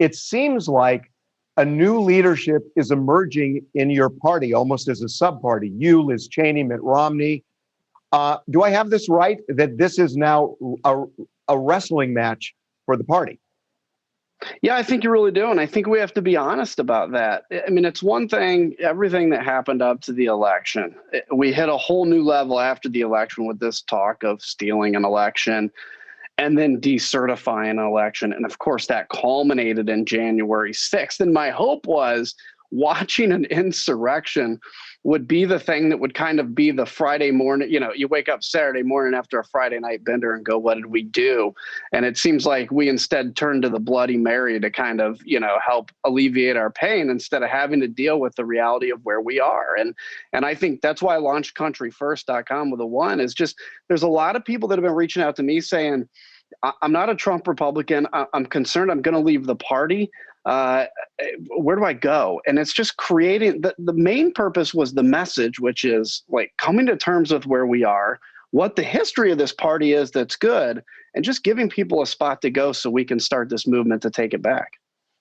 it seems like a new leadership is emerging in your party, almost as a sub-party. You, Liz Cheney, Mitt Romney. Do I have this right, that this is now a wrestling match for the party? Yeah, I think you really do. And I think we have to be honest about that. I mean, it's one thing, everything that happened up to the election. We hit a whole new level after the election with this talk of stealing an election and then decertifying an election. And of course, that culminated in January 6th. And my hope was watching an insurrection would be the thing that would kind of be the Friday morning, you wake up Saturday morning after a Friday night bender and go, what did we do? And it seems like we instead turned to the Bloody Mary to kind of, help alleviate our pain instead of having to deal with the reality of where we are. And I think that's why I launched countryfirst.com with a one, is just, there's a lot of people that have been reaching out to me saying, I'm not a Trump Republican. I'm concerned I'm going to leave the party. Where do I go? And it's just creating, the main purpose was the message, which is like coming to terms with where we are, what the history of this party is that's good, and just giving people a spot to go so we can start this movement to take it back.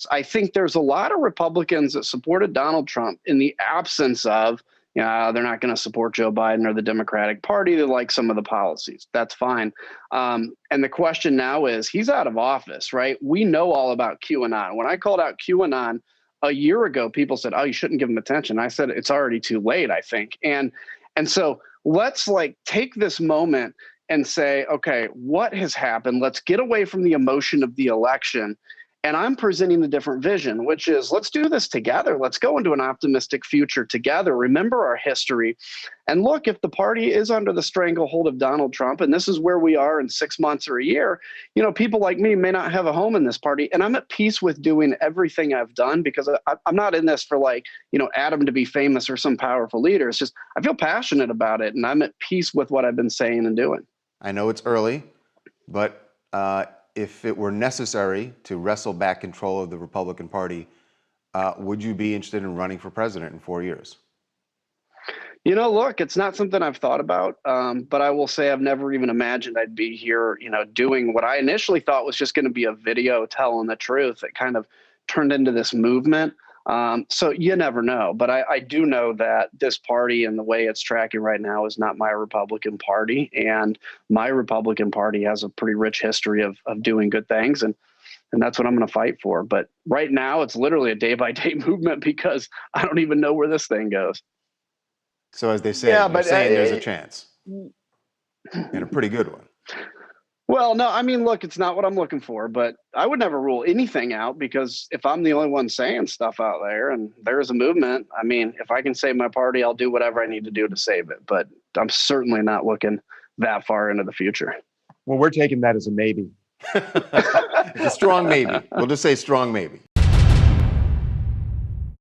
I think there's a lot of Republicans that supported Donald Trump in the absence of, they're not going to support Joe Biden or the Democratic Party. They like some of the policies. That's fine. And the question now is, he's out of office, right? We know all about QAnon. When I called out QAnon a year ago, people said, oh, you shouldn't give them attention. I said, it's already too late, I think. And so let's take this moment and say, okay, what has happened? Let's get away from the emotion of the election. And I'm presenting the different vision, which is, let's do this together. Let's go into an optimistic future together. Remember our history. And look, if the party is under the stranglehold of Donald Trump, and this is where we are in 6 months or a year, people like me may not have a home in this party. And I'm at peace with doing everything I've done, because I'm not in this for Adam to be famous or some powerful leader. It's just, I feel passionate about it, and I'm at peace with what I've been saying and doing. I know it's early, but if it were necessary to wrestle back control of the Republican Party, would you be interested in running for president in 4 years? Look, it's not something I've thought about, but I will say I've never even imagined I'd be here, doing what I initially thought was just going to be a video telling the truth. It kind of turned into this movement. So you never know, but I do know that this party and the way it's tracking right now is not my Republican Party, and my Republican Party has a pretty rich history of doing good things, and that's what I'm going to fight for. But right now it's literally a day-by-day movement, because I don't even know where this thing goes. So as they say, they're saying there's a chance, and a pretty good one. Well, no, I mean, look, it's not what I'm looking for, but I would never rule anything out, because if I'm the only one saying stuff out there and there is a movement, I mean, if I can save my party, I'll do whatever I need to do to save it. But I'm certainly not looking that far into the future. Well, we're taking that as a maybe. It's a strong maybe. We'll just say strong maybe.